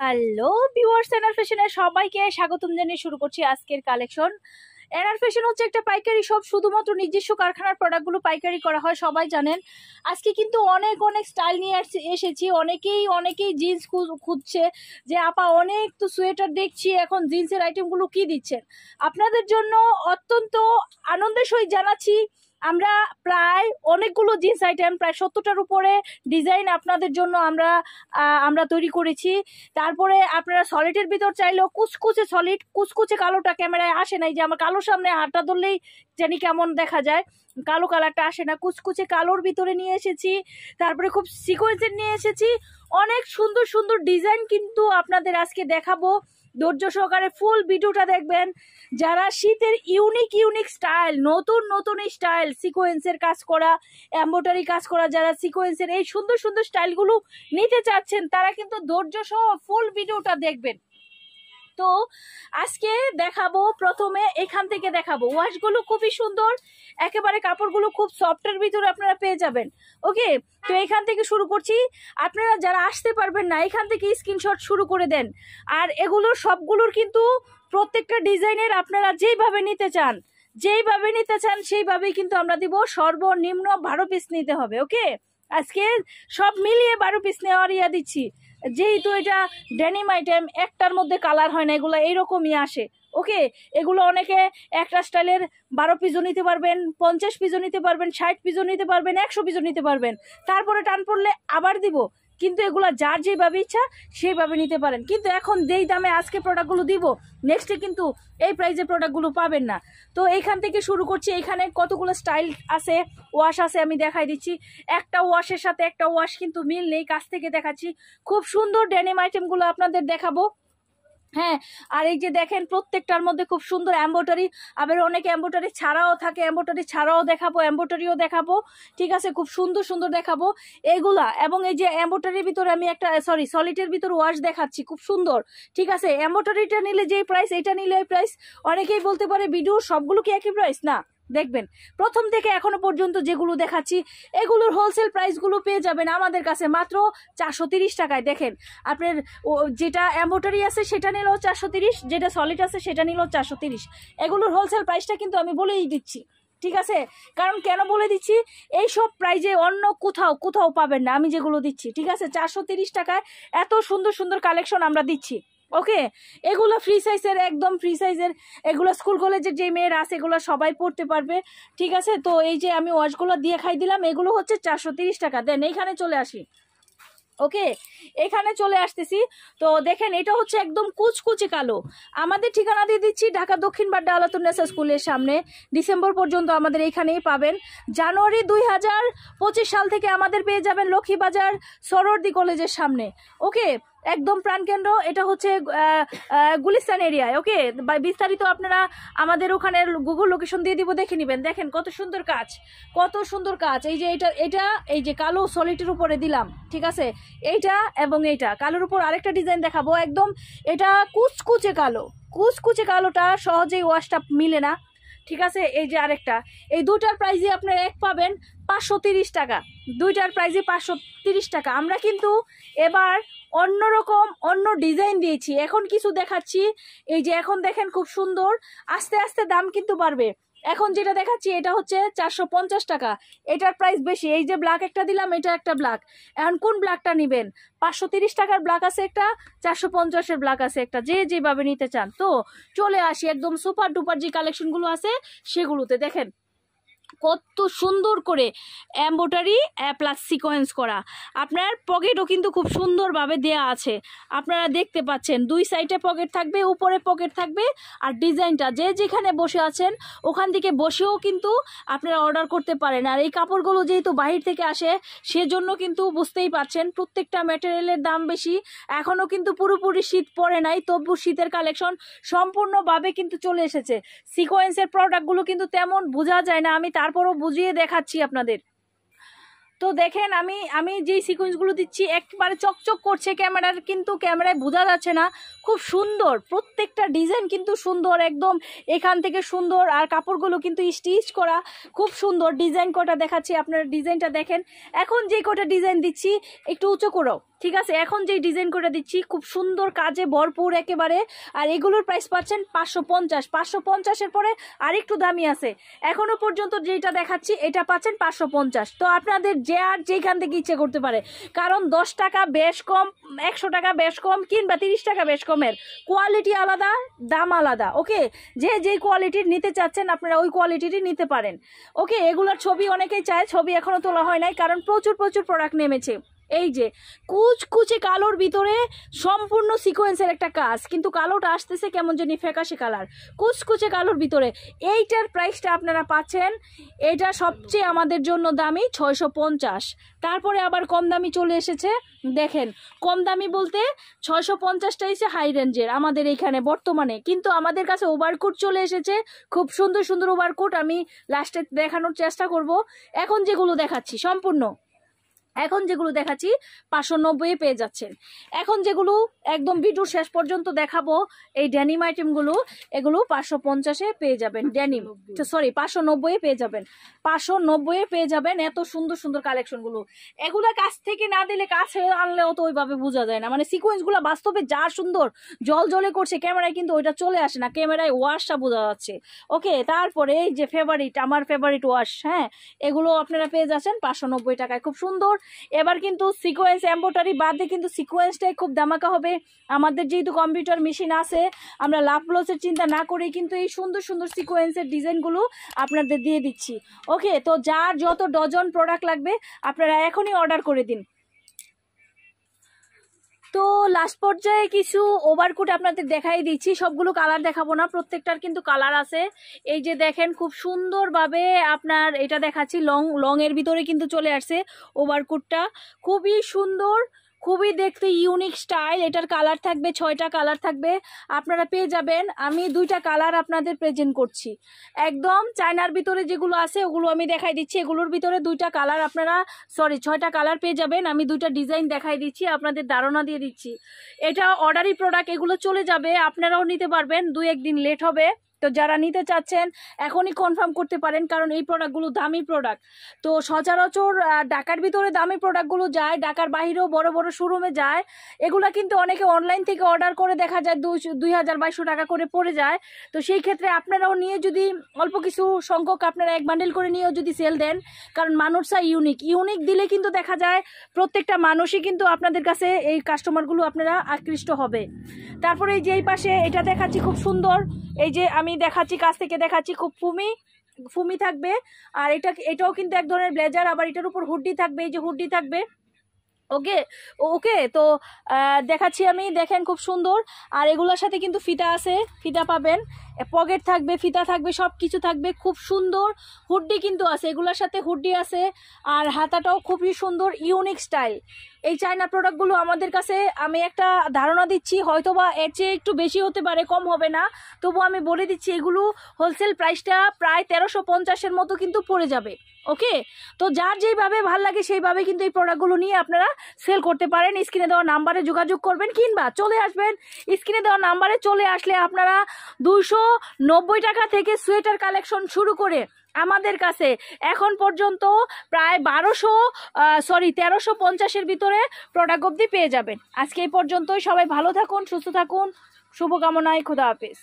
Hello viewers, NR ফ্যাশনের সবাইকে স্বাগতম জানিয়ে শুরু করছি আজকের কালেকশন। এনআর ফ্যাশন হচ্ছে একটা পাইকারি শপ, শুধুমাত্র নিজস্ব কারখানার প্রোডাক্টগুলো পাইকারি করা হয়, সবাই জানেন। আজকে কিন্তু অনেক স্টাইল নিয়ে এসেছি। অনেকেই জিন্স খুঁজছে যে আপা অনেক তো সোয়েটার দেখছি, এখন জিন্সের আইটেমগুলো কি দিচ্ছেন। আপনাদের জন্য অত্যন্ত আনন্দের সহিত জানাচ্ছি আমরা প্রায় অনেকগুলো জিন্স আইটেম, প্রায় 70টার উপরে ডিজাইন আপনাদের জন্য আমরা তৈরি করেছি। তারপরে আপনারা সলিডের ভিতর চাইলেও কুচকুচে সলিড, কুচকুচে কালোটা ক্যামেরায় আসে নাই, যে আমার কালোর সামনে হাতটা ধরলেই জানি কেমন দেখা যায়, কালো কালারটা আসে না, কুচকুচে কালোর ভিতরে নিয়ে এসেছি। তারপরে খুব সিকোয়েন্সের নিয়ে এসেছি, অনেক সুন্দর সুন্দর ডিজাইন কিন্তু আপনাদের আজকে দেখাবো। ধৈর্য সহকারে ফুল ভিডিওটা দেখবেন। যারা শীতের ইউনিক স্টাইল, নতুন স্টাইল, সিকোয়েন্সের কাজ করা, এমব্রয়ডারি কাজ করা, যারা সিকোয়েন্সের এই সুন্দর সুন্দর স্টাইলগুলো নিতে চাচ্ছেন তারা কিন্তু ধৈর্য সহ ফুল ভিডিওটা দেখবেন। তো আজকে দেখাবো, প্রথমে এখান থেকে দেখাবো। ওয়াশগুলো খুবই সুন্দর, একেবারে কাপড়গুলো খুব সফটের ভিতরে আপনারা পেয়ে যাবেন। ওকে, তো এখান থেকে শুরু করছি। আপনারা যারা আসতে পারবেন না, এখান থেকে স্ক্রিনশট শুরু করে দেন। আর এগুলোর সবগুলোর কিন্তু প্রত্যেকটা ডিজাইনের আপনারা যেইভাবে নিতে চান সেইভাবেই কিন্তু আমরা দিব। সর্বনিম্ন 12 পিস নিতে হবে। ওকে, আজকে সব মিলিয়ে 12 পিস নেওয়ার দিচ্ছি, যেহেতু এটা ডেনিম আইটেম, একটার মধ্যে কালার হয় না, এগুলো এইরকমই আসে। ওকে, এগুলো অনেকে একটা স্টাইলের 12 পিসও নিতে পারবেন, 50 পিসও নিতে পারবেন, 60 পিসও নিতে পারবেন, 100 পিসও নিতে পারবেন। তারপরে টান পড়লে আবার দিব, কিন্তু এগুলো যার যেভাবে ইচ্ছা সেইভাবে নিতে পারেন। কিন্তু এখন যেই দামে আজকে প্রোডাক্টগুলো দিব, নেক্সটে কিন্তু এই প্রাইসে প্রোডাক্টগুলো পাবেন না। তো এইখান থেকে শুরু করছি। এখানে কতগুলো স্টাইল আছে, ওয়াশ আছে, আমি দেখাই দিচ্ছি। একটা ওয়াশের সাথে একটা ওয়াশ কিন্তু মিল নেই, কাছ থেকে দেখাচ্ছি। খুব সুন্দর ডেনিম আইটেমগুলো আপনাদের দেখাবো। হ্যাঁ, আর এই যে দেখেন প্রত্যেকটার মধ্যে খুব সুন্দর এমব্রয়ডারি, আবার অনেক এমব্রয়ডারি ছাড়াও থাকে, এমব্রয়ডারি ছাড়াও দেখাবো, এমব্রয়ডারিও দেখাবো। ঠিক আছে, খুব সুন্দর দেখাবো এগুলা। এবং এই যে এমব্রয়ডারির ভিতরে আমি একটা সলিডের ভিতর ওয়াশ দেখাচ্ছি, খুব সুন্দর। ঠিক আছে, এমব্রয়ডারিটা নিলে যেই প্রাইস, এটা নিলে এই প্রাইস। অনেকেই বলতে পারে ভিডিও সবগুলো কি একই প্রাইস? না, দেখবেন প্রথম থেকে এখনো পর্যন্ত যেগুলো দেখাচ্ছি এগুলোর হোলসেল প্রাইসগুলো পেয়ে যাবেন আমাদের কাছে মাত্র 430 টাকায়। দেখেন, আপনার যেটা এমব্রয়ডারি আছে সেটা নিলেও 430, যেটা সলিড আছে সেটা নিলেও 430। এগুলোর হোলসেল প্রাইসটা কিন্তু আমি বলেই দিচ্ছি। ঠিক আছে, কারণ কেন বলে দিচ্ছি, এই সব প্রাইজে অন্য কোথাও পাবেন না আমি যেগুলো দিচ্ছি। ঠিক আছে, 430 টাকায় এত সুন্দর কালেকশন আমরা দিচ্ছি। ওকে, এগুলো ফ্রি সাইজের, একদম ফ্রি সাইজের। এগুলো স্কুল কলেজের যে মেয়েরা আছে এগুলো সবাই পড়তে পারবে। ঠিক আছে, তো এই যে আমি ওয়াশগুলো দিয়ে খাই দিলাম, এগুলো হচ্ছে 430 টাকা। দেন এইখানে চলে আসি। ওকে, এখানে চলে আসতেছি। তো দেখেন, এটা হচ্ছে একদম কুচকুচে কালো। আমাদের ঠিকানা দিয়ে দিচ্ছি, ঢাকা দক্ষিণ বাড্ডা আলাতুন্নেসা স্কুলের সামনে। ডিসেম্বর পর্যন্ত আমাদের এইখানেই পাবেন। জানুয়ারি 2025 সাল থেকে আমাদের পেয়ে যাবেন লক্ষ্মীবাজার সরোয়ার্দী কলেজের সামনে। ওকে, একদম প্রাণকেন্দ্র, এটা হচ্ছে গুলিস্তান এরিয়ায়। ওকে, বিস্তারিত আপনারা আমাদের ওখানে গুগল লোকেশন দিয়ে দিব, দেখে নেবেন। দেখেন কত সুন্দর কাজ। এই যে এটা এই যে কালো সলিডের উপরে দিলাম। ঠিক আছে, এইটা এবং এইটা কালোর উপর আরেকটা ডিজাইন দেখাবো। একদম এটা কুচকুচে কালোটা সহজেই ওয়াশটা মিলে না। ঠিক আছে, এই যে আরেকটা, এই দুটার প্রাইজে আপনারা এক পাবেন 530 টাকা। দুইটার প্রাইজে 530 টাকা। আমরা কিন্তু এবার অন্য ডিজাইন দিয়েছি, এখন কিছু দেখাচ্ছি। এই যে এখন দেখেন খুব সুন্দর, আস্তে আস্তে দাম কিন্তু বাড়বে। এখন যেটা দেখাচ্ছি এটা হচ্ছে 450 টাকা, এটার প্রাইস বেশি। এই যে ব্ল্যাক একটা দিলাম, এটা একটা ব্ল্যাক। এখন কোন ব্ল্যাকটা নেবেন? 530 টাকার ব্ল্যাক আছে একটা, 450-এর ব্ল্যাক আছে একটা, যেভাবে নিতে চান। তো চলে আসি একদম সুপার ডুপার যে কালেকশনগুলো আছে সেগুলোতে। দেখেন কত সুন্দর করে এমব্রয়ডারি প্লাস সিকোয়েন্স করা। আপনার পকেটও কিন্তু খুব সুন্দরভাবে দেয়া আছে, আপনারা দেখতে পাচ্ছেন। দুই সাইডে পকেট থাকবে, উপরে পকেট থাকবে। আর ডিজাইনটা যে যেখানে বসে আছেন ওখান থেকে বসেও কিন্তু আপনারা অর্ডার করতে পারেন। আর এই কাপড়গুলো যেহেতু বাহির থেকে আসে সেজন্য কিন্তু বুঝতেই পারছেন প্রত্যেকটা ম্যাটেরিয়ালের দাম বেশি। এখনও কিন্তু পুরোপুরি শীত পড়ে নাই, তবু শীতের কালেকশন সম্পূর্ণভাবে কিন্তু চলে এসেছে। সিকোয়েন্সের প্রোডাক্টগুলো কিন্তু তেমন বোঝা যায় না, আমি তারপরও বুঝিয়ে দেখাচ্ছি আপনাদের। তো দেখেন, আমি যেই সিকোয়েন্সগুলো দিচ্ছি একবারে চকচক করছে, ক্যামেরায় বোঝা যাচ্ছে না, খুব সুন্দর, প্রত্যেকটা ডিজাইন কিন্তু সুন্দর একদম, এখান থেকে সুন্দর। আর কাপড়গুলো কিন্তু স্টিচ করা, খুব সুন্দর। ডিজাইন কটা দেখাচ্ছি, আপনারা ডিজাইনটা দেখেন। এখন যে কটা ডিজাইন দিচ্ছি একটু উঁচু করো, ঠিক আছে? এখন যেই ডিজাইন করে দিচ্ছি খুব সুন্দর কাজে ভরপুর একেবারে। আর এগুলোর প্রাইস পাচ্ছেন 550। 550-এর পরে আরেকটু দামি আছে। এখনো পর্যন্ত যেটা দেখাচ্ছি এটা পাচ্ছেন 550। তো আপনাদের যে আর যেখান থেকে ইচ্ছে করতে পারে, কারণ 10 টাকা বেশ কম, 100 টাকা বেশ কম, কিংবা 30 টাকা বেশ কমের কোয়ালিটি আলাদা, দাম আলাদা। ওকে, যে যেই কোয়ালিটির নিতে চাচ্ছেন আপনারা ওই কোয়ালিটিরই নিতে পারেন। ওকে, এগুলোর ছবি অনেকেই চায়, ছবি এখনো তোলা হয় নাই, কারণ প্রচুর প্রোডাক্ট নেমেছে। এই যে কুচকুচে কালোর ভিতরে সম্পূর্ণ সিকোয়েন্সের একটা কাজ, কিন্তু কালোটা আসতেছে কেমন জানি ফ্যাকাশে কালার, কুচকুচে কালোর ভিতরে। এইটার প্রাইসটা আপনারা পাচ্ছেন, এটা সবচেয়ে আমাদের জন্য দামি 650। তারপরে আবার কম দামি চলে এসেছে। দেখেন, কম দামি বলতে 650টা এসে হাই রেঞ্জের আমাদের এইখানে বর্তমানে, কিন্তু আমাদের কাছে ওভারকোট চলে এসেছে, খুব সুন্দর ওভারকোট। আমি লাস্টে দেখানোর চেষ্টা করব। এখন যেগুলো দেখাচ্ছি সম্পূর্ণ, এখন যেগুলো দেখাচ্ছি 590-এ পেয়ে যাচ্ছেন। এখন যেগুলো একদম ভিডিওর শেষ পর্যন্ত দেখাবো, এই ডেনিম আইটেমগুলো, এগুলো 550-এ পেয়ে যাবেন। ডেনিম, সরি, 590-এ পেয়ে যাবেন। 590-এ পেয়ে যাবেন এত সুন্দর কালেকশনগুলো। এগুলো কাছ থেকে না দিলে, কাছে আনলেও তো ওইভাবে বোঝা যায় না। মানে সিকোয়েন্সগুলো বাস্তবে যা সুন্দর জলে করছে, ক্যামেরায় কিন্তু ওইটা চলে আসে না, ক্যামেরায় ওয়াশটা বোঝা যাচ্ছে। ওকে, তারপরে এই যে আমার ফেভারিট ওয়াশ, হ্যাঁ, এগুলো আপনারা পেয়ে যাচ্ছেন 590 টাকায়, খুব সুন্দর। এবার কিন্তু সিকোয়েন্স এমব্রয়ডারি বাদে কিন্তু সিকোয়েন্সটাই খুব ধামাকা হবে। আমাদের যেহেতু কম্পিউটার মেশিন আছে, আমরা লাভ লসের চিন্তা না করেই কিন্তু এই সুন্দর সিকোয়েন্সের ডিজাইনগুলো আপনাদের দিয়ে দিচ্ছি। ওকে, তো যার যত ডজন প্রোডাক্ট লাগবে আপনারা এখনই অর্ডার করে দিন। তো লাস্ট পর্যায়ে কিছু ওভারকোট আপনাদের দেখাই দিচ্ছি, সবগুলো কালার দেখাবো না, প্রত্যেকটার কিন্তু কালার আছে। এই যে দেখেন, খুব সুন্দরভাবে আপনার এটা দেখাচ্ছি, লং এর ভিতরে কিন্তু চলে আসছে ওভারকোটটা, খুবই সুন্দর, খুবই দেখতে ইউনিক স্টাইল। এটার কালার থাকবে 6টা কালার থাকবে, আপনারা পেয়ে যাবেন। আমি 2টা কালার আপনাদের প্রেজেন্ট করছি, একদম চায়নার ভিতরে যেগুলো আছে ওগুলো আমি দেখাই দিচ্ছি। এগুলোর ভিতরে 2টা কালার আপনারা, সরি 6টা কালার পেয়ে যাবেন। আমি 2টা ডিজাইন দেখাই দিচ্ছি, আপনাদের ধারণা দিয়ে দিচ্ছি। এটা অর্ডারি প্রোডাক্ট, এগুলো চলে যাবে, আপনারাও নিতে পারবেন, 2-1 দিন লেট হবে। তো যারা নিতে চাচ্ছেন এখনই কনফার্ম করতে পারেন, কারণ এই প্রোডাক্টগুলো দামি প্রোডাক্ট। তো সচরাচর ঢাকার ভিতরে দামি প্রোডাক্টগুলো যায়, ঢাকার বাইরেও বড় শোরুমে যায়। এগুলা কিন্তু অনেকে অনলাইন থেকে অর্ডার করে দেখা যায় 2000-2200 টাকা করে পড়ে যায়। তো সেই ক্ষেত্রে আপনারাও নিয়ে যদি অল্প কিছু সংখ্যক আপনারা এক বান্ডেল করে নিয়েও যদি সেল দেন, কারণ মানুষ চাই ইউনিক দিলে কিন্তু দেখা যায় প্রত্যেকটা মানুষই কিন্তু আপনাদের কাছে এই কাস্টমারগুলো আপনারা আকৃষ্ট হবে। তারপরে এই যে এই পাশে এটা দেখাচ্ছি, খুব সুন্দর। এই যে আমি দেখাচ্ছি, কাছ থেকে দেখাচ্ছি, খুব ফুমি থাকবে। আর এটাও কিন্তু এক ধরনের ব্লেজার, আবার এটার উপর হুডি থাকবে, এই যে হুডি থাকবে। ওকে, তো দেখাচ্ছি আমি, দেখেন খুব সুন্দর। আর এগুলোর সাথে কিন্তু ফিতা আছে, ফিতা পাবেন, পকেট থাকবে, ফিতা থাকবে, সব কিছু থাকবে, খুব সুন্দর। হুডি কিন্তু আছে, এগুলোর সাথে হুডি আছে। আর হাতাটাও খুবই সুন্দর, ইউনিক স্টাইল। এই চায়না প্রোডাক্টগুলো আমাদের কাছে, আমি একটা ধারণা দিচ্ছি, হয়তোবা এর চেয়ে একটু বেশি হতে পারে, কম হবে না, তবু আমি বলে দিচ্ছি এগুলো হোলসেল প্রাইসটা প্রায় 1350-এর মতো কিন্তু পড়ে যাবে। ওকে, তো যার যেইভাবে ভাল লাগে সেইভাবে কিন্তু এই প্রোডাক্টগুলো নিয়ে আপনারা সেল করতে পারেন। স্ক্রিনে দেওয়া নাম্বারে যোগাযোগ করবেন, কিংবা চলে আসবেন। স্ক্রিনে দেওয়া নাম্বারে চলে আসলে আপনারা 290 টাকা থেকে সোয়েটার কালেকশন শুরু করে আমাদের কাছে এখন পর্যন্ত প্রায় 1350-এর ভিতরে প্রোডাক্ট অবধি পেয়ে যাবেন। আজকে এই পর্যন্তই, সবাই ভালো থাকুন, সুস্থ থাকুন, শুভকামনায়, খোদা হাফেজ।